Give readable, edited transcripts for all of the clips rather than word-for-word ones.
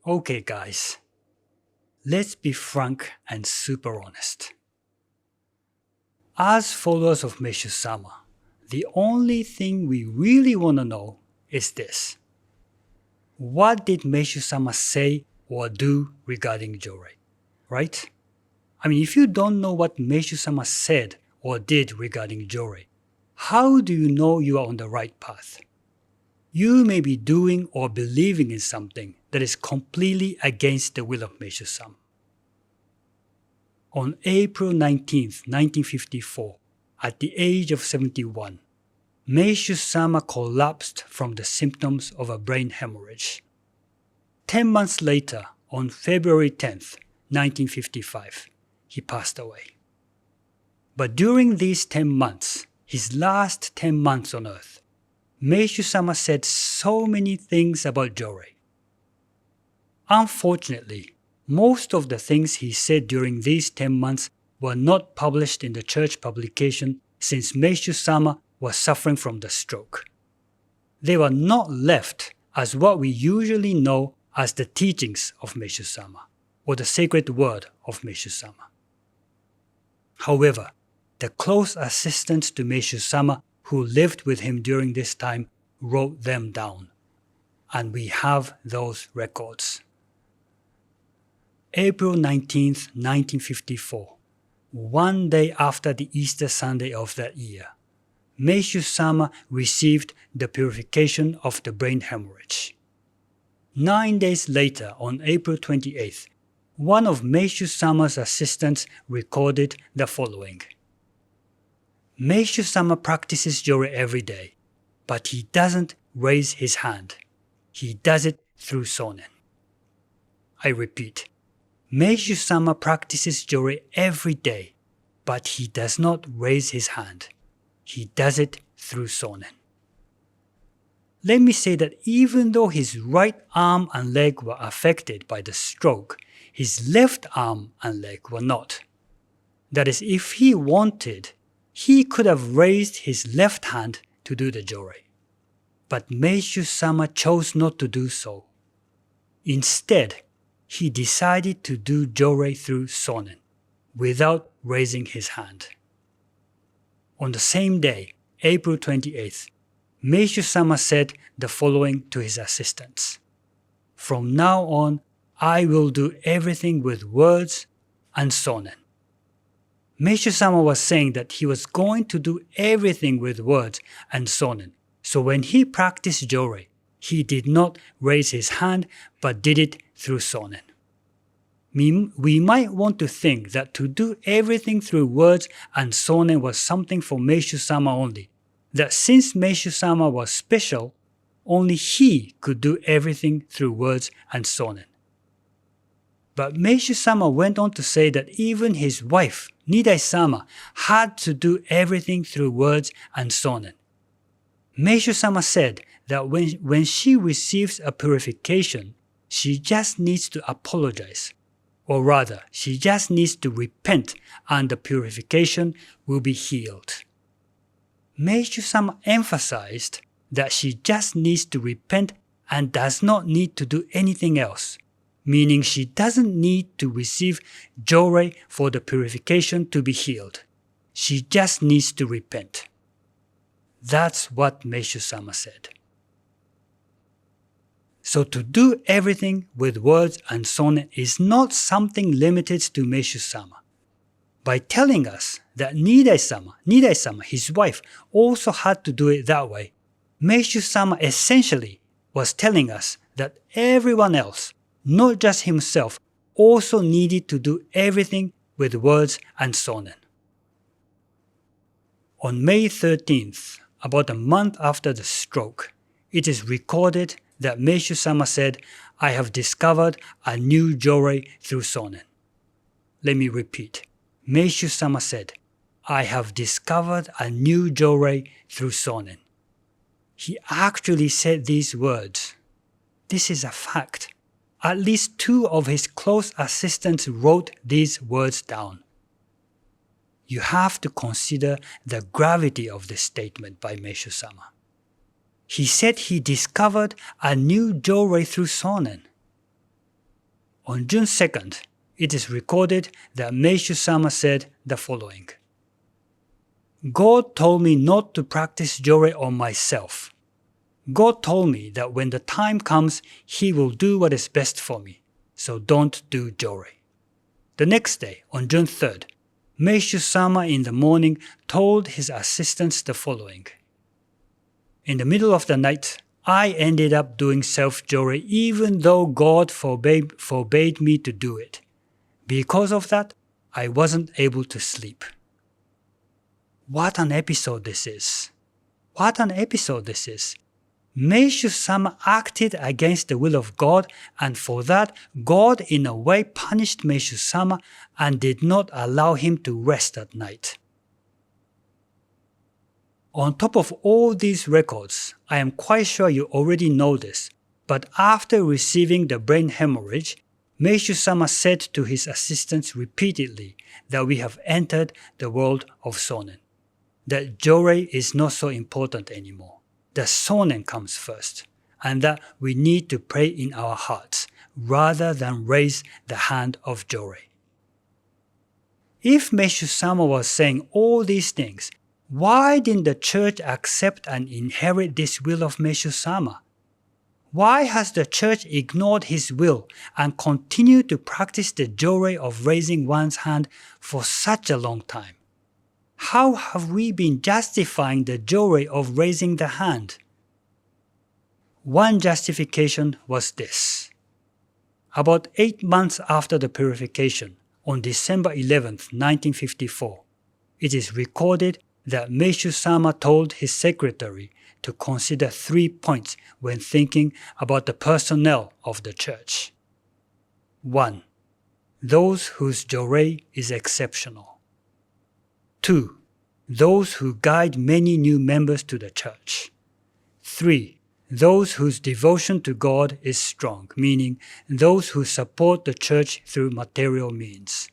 Okay, guys. Let's be frank and super honest. As followers of Meishu-sama, the only thing we really want to know is this. What did Meishu-sama say or do regarding Jōrei? Right? I mean, if you don't know what Meishu-sama said or did regarding Jōrei, how do you know you are on the right path? You may be doing or believing in something that is completely against the will of Meishu-sama. On April 19, 1954, at the age of 71, Meishu-sama collapsed from the symptoms of a brain hemorrhage. 10 months later, on February 10, 1955, he passed away. But during these 10 months, his last 10 months on earth, Meishu-sama said so many things about Jōrei. Unfortunately, most of the things he said during these 10 months were not published in the church publication since Meishu-sama was suffering from the stroke. They were not left as what we usually know as the teachings of Meishu-sama, or the sacred word of Meishu-sama. However, the close assistants to Meishu-sama who lived with him during this time wrote them down, and we have those records. April 19, 1954, one day after the Easter Sunday of that year, Meishu-sama received the purification of the brain hemorrhage. 9 days later, on April 28th, one of Meishu-sama's assistants recorded the following. Meishu-sama practices Jōrei every day, but he doesn't raise his hand. He does it through sonen. I repeat, Meishu-sama practices Jōrei every day, but he does not raise his hand. He does it through sonen. Let me say that even though his right arm and leg were affected by the stroke, his left arm and leg were not. That is, if he wanted, he could have raised his left hand to do the Jōrei. But Meishu-sama chose not to do so. Instead, he decided to do Jōrei through sonen, without raising his hand. On the same day, April 28th, Meishu-sama said the following to his assistants. From now on, I will do everything with words and sonen. Meishu-sama was saying that he was going to do everything with words and sonen. So when he practiced Jōrei, he did not raise his hand but did it through sonen. We might want to think that to do everything through words and sonen was something for Meishu-sama only. That since Meishu-sama was special, only he could do everything through words and sonen. But Meishu-sama went on to say that even his wife, Nidai-sama, had to do everything through words and sonen. Meishu-sama said that when she receives a purification, she just needs to apologize. Or rather, she just needs to repent and the purification will be healed. Meishu-sama emphasized that she just needs to repent and does not need to do anything else, meaning she doesn't need to receive Jōrei for the purification to be healed. She just needs to repent. That's what Meishu-sama said. So to do everything with words and sonen is not something limited to Meishu-sama. By telling us that Nidai-sama, his wife, also had to do it that way, Meishu-sama essentially was telling us that everyone else, not just himself, also needed to do everything with words and sonen. On May 13th, about a month after the stroke, it is recorded that Meishu-sama said, I have discovered a new Jōrei through sonen. Let me repeat. Meishu-sama said, I have discovered a new Jōrei through sonen. He actually said these words. This is a fact. At least 2 of his close assistants wrote these words down. You have to consider the gravity of this statement by Meishu-sama. He said he discovered a new Jōrei through sonen. On June 2nd, it is recorded that Meishu-sama said the following. God told me not to practice Jore on myself. God told me that when the time comes, He will do what is best for me, so don't do Jore. The next day, on June 3rd, Meishu-sama in the morning told his assistants the following. In the middle of the night, I ended up doing self-Jore even though God forbade me to do it. Because of that, I wasn't able to sleep. What an episode this is. What an episode this is. Meishu-sama acted against the will of God, and for that, God in a way punished Meishu-sama and did not allow him to rest at night. On top of all these records, I am quite sure you already know this, but after receiving the brain hemorrhage, Meishu-sama said to his assistants repeatedly that we have entered the world of Sonen, that Jore is not so important anymore, that Sonen comes first, and that we need to pray in our hearts rather than raise the hand of Jore. If Meishu-sama was saying all these things, why didn't the church accept and inherit this will of Meishu-sama? Why has the church ignored his will and continued to practice the Jore of raising one's hand for such a long time? How have we been justifying the Jore of raising the hand? One justification was this. About 8 months after the purification, on December 11th, 1954, it is recorded that Meishu-sama told his secretary to consider 3 points when thinking about the personnel of the church. 1. Those whose Jore is exceptional. 2. Those who guide many new members to the church. 3. Those whose devotion to God is strong, meaning those who support the church through material means.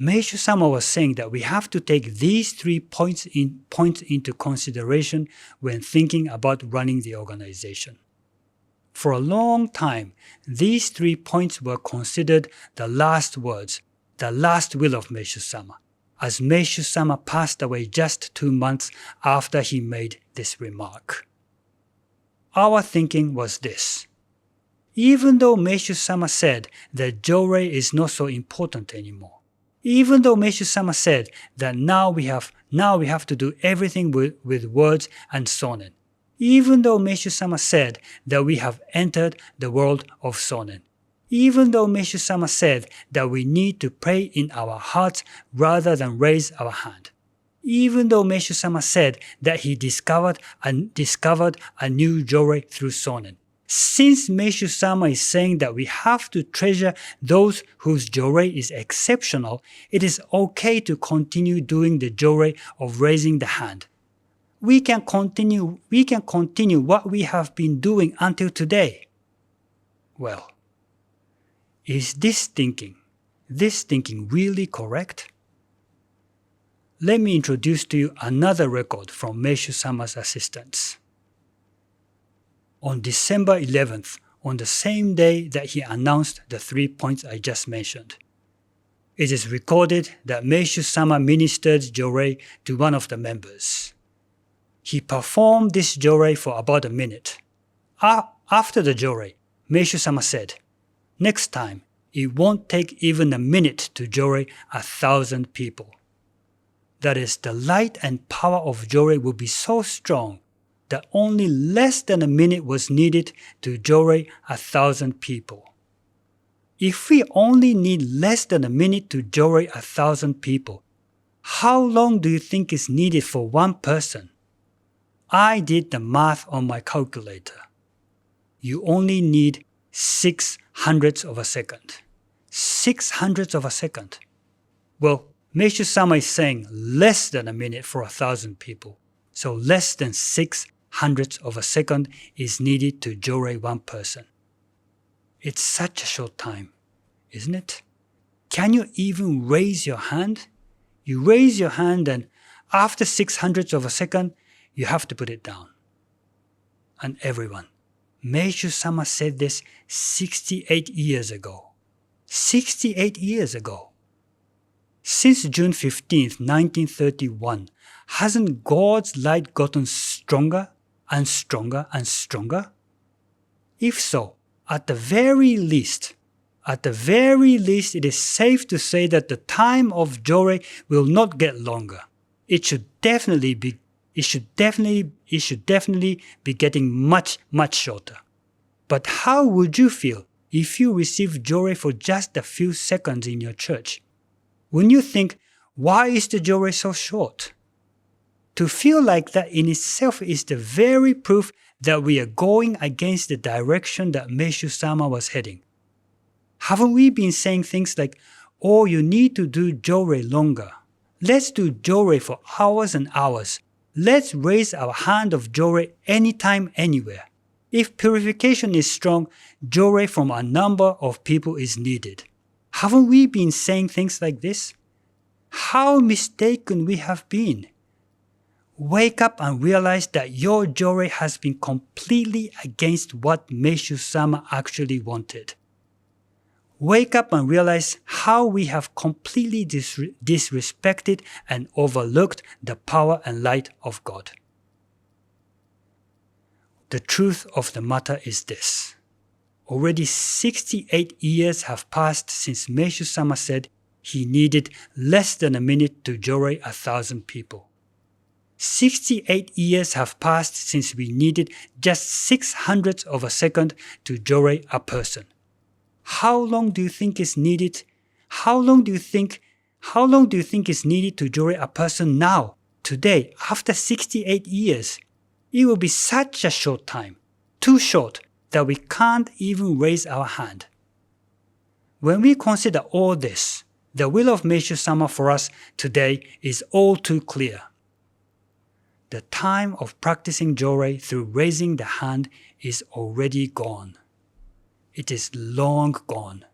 Meishu-sama was saying that we have to take these 3 points into consideration when thinking about running the organization. For a long time, these 3 points were considered the last words, the last will of Meishu-sama, as Meishu-sama passed away just 2 months after he made this remark. Our thinking was this. Even though Meishu-sama said that Jore is not so important anymore, even though Meishu-sama said that now we have to do everything with words and sonen, even though Meishu-sama said that we have entered the world of sonen, even though Meishu-sama said that we need to pray in our hearts rather than raise our hand, even though Meishu-sama said that he discovered a new Jore through sonen, since Meishu-sama is saying that we have to treasure those whose Jore is exceptional, it is okay to continue doing the Jore of raising the hand. We can continue what we have been doing until today. Well, is this thinking really correct? Let me introduce to you another record from Meishu-sama's assistants. On December 11th, on the same day that he announced the 3 points I just mentioned, it is recorded that Meishu-sama ministered Jore to one of the members. He performed this Jore for about a minute. After the Jore, Meishu-sama said, "Next time, it won't take even a minute to Jore 1,000 people. That is, the light and power of Jore will be so strong that only less than a minute was needed to Jore 1,000 people. If we only need less than a minute to Jore 1,000 people, how long do you think is needed for one person? I did the math on my calculator. You only need 6/100ths of a second. 6/100ths of a second. Well, Meishu-sama is saying less than a minute for 1,000 people. So less than 6/100ths of a second is needed to Jore one person. It's such a short time, isn't it? Can you even raise your hand? You raise your hand and after 6/100ths of a second, you have to put it down. And everyone, Meishu-sama said this 68 years ago. 68 years ago. Since June 15th, 1931, hasn't God's light gotten stronger and stronger and stronger? If so, at the very least, it is safe to say that the time of Jore will not get longer. It should definitely be getting much, much shorter. But how would you feel if you received Jore for just a few seconds in your church? When you think, why is the Jore so short? To feel like that in itself is the very proof that we are going against the direction that Meishu-sama was heading. Haven't we been saying things like, oh, you need to do Jore longer. Let's do Jore for hours and hours. Let's raise our hand of Jore anytime, anywhere. If purification is strong, Jore from a number of people is needed. Haven't we been saying things like this? How mistaken we have been. Wake up and realize that your Jore has been completely against what Meishu-sama actually wanted. Wake up and realize how we have completely disrespected and overlooked the power and light of God. The truth of the matter is this. Already 68 years have passed since Meishu-sama said he needed less than a minute to Jore 1,000 people. 68 years have passed since we needed just 600ths of a second to Jore a person. How long do you think is needed? How long do you think is needed to Jore a person now, today, after 68 years? It will be such a short time, too short that we can't even raise our hand. When we consider all this, the will of Meishu-sama for us today is all too clear. The time of practicing Jore through raising the hand is already gone. It is long gone.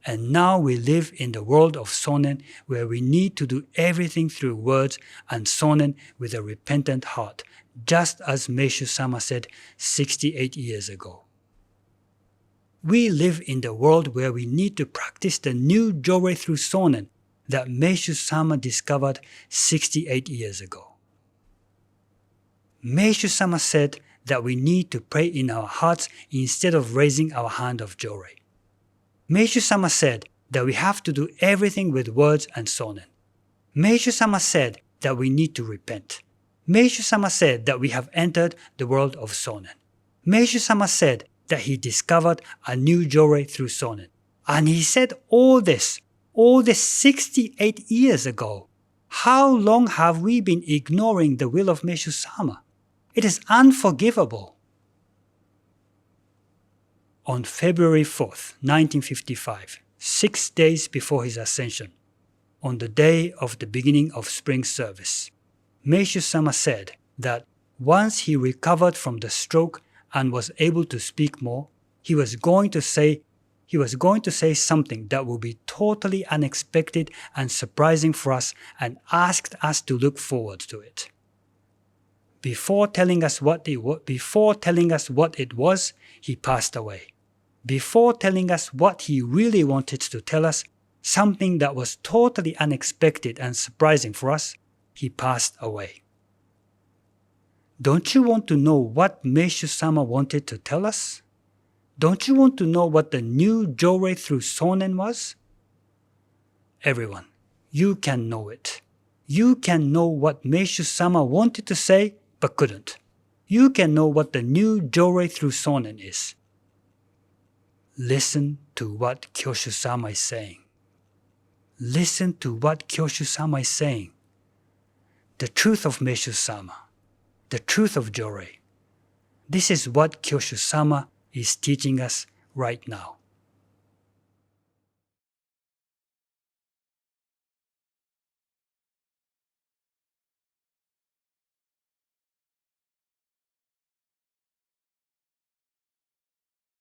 And now we live in the world of Sonen where we need to do everything through words and Sonen with a repentant heart, just as Meishu-sama said 68 years ago. We live in the world where we need to practice the new Jore through Sonen that Meishu-sama discovered 68 years ago. Meishu-sama said that we need to pray in our hearts instead of raising our hand of Jore. Meishu-sama said that we have to do everything with words and Sonen. Meishu-sama said that we need to repent. Meishu-sama said that we have entered the world of Sonen. Meishu-sama said that he discovered a new Jore through Sonen. And he said all this 68 years ago. How long have we been ignoring the will of Meishu-sama? It is unforgivable. On February 4th, 1955, 6 days before his ascension, on the day of the beginning of spring service, Meishu-sama said that once he recovered from the stroke and was able to speak more, he was going to say something that will be totally unexpected and surprising for us and asked us to look forward to it. Before telling us what it was, he passed away. Before telling us what he really wanted to tell us, something that was totally unexpected and surprising for us, he passed away. Don't you want to know what Meishu-sama wanted to tell us? Don't you want to know what the new Jore through Sonen was? Everyone, you can know it. You can know what Meishu-sama wanted to say but couldn't. You can know what the new Jore through Sonen is. Listen to what Kyoshu-sama is saying. Listen to what Kyoshu-sama is saying. The truth of Meishu-sama. The truth of Jore. This is what Kyoshu-sama is teaching us right now.